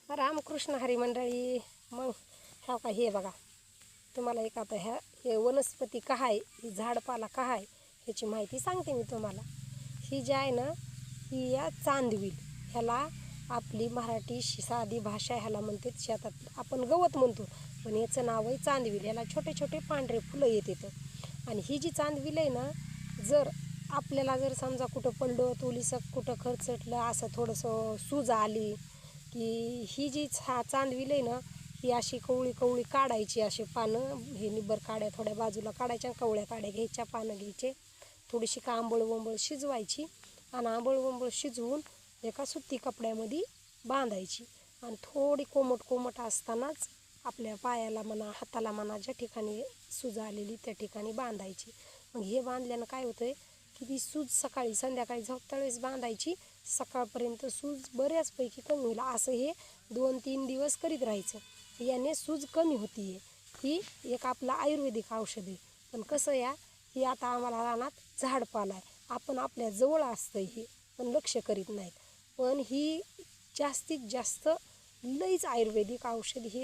रामकृष्ण हरी मंडळी. मग ह्या का हे बघा, तुम्हाला एक आता हे वनस्पती का आहे, ही झाडपाला का आहे ह्याची माहिती सांगते मी तुम्हाला. ही जी आहे ना, ही या चांदविल, ह्याला आपली मराठी साधी भाषा ह्याला म्हणते, शेतात आपण गवत म्हणतो, पण याचं नाव आहे चांदविल. याला छोटे छोटे पांढरे फुलं येतात. आणि ही जी चांदविल आहे ना, जर आपल्याला जर समजा कुठं पडलं तुलीसक कुठं खरचटलं, असं थोडंसं सूज आली की ही जी चांदविल आहे ना, ही अशी कवळी कवळी काढायची. असे पानं हे निब्बर काड्या थोड्या बाजूला काढायच्या, कवळ्या काड्या घ्यायच्या, पानं घ्यायचे, थोडीशी का आंबळ वंबळ शिजवायची आणि आंबळ वंबळ शिजवून एका सुती कपड्यामध्ये बांधायची. आणि थोडी कोमट कोमट असतानाच आपल्या पायाला म्हणा, हाताला म्हणा, ज्या ठिकाणी सूज आलेली त्या ठिकाणी बांधायची. मग हे बांधल्यानं काय होतं आहे की ती सूज सकाळी संध्याकाळी झोपता वेळेस बांधायची, सकाळपर्यंत सूज बऱ्याचपैकी कमी होईल. असं हे 2-3 दिवस करीत राहायचं. याने सूज कमी होती आहे. ही एक आपलं आयुर्वेदिक औषध आहे. पण कसं या, ही आता आम्हाला रानात झाडपाला आहे, आपण आपल्या जवळ असतं हे, पण लक्ष करीत नाहीत. पण ही जास्तीत जास्त लईच आयुर्वेदिक औषध हे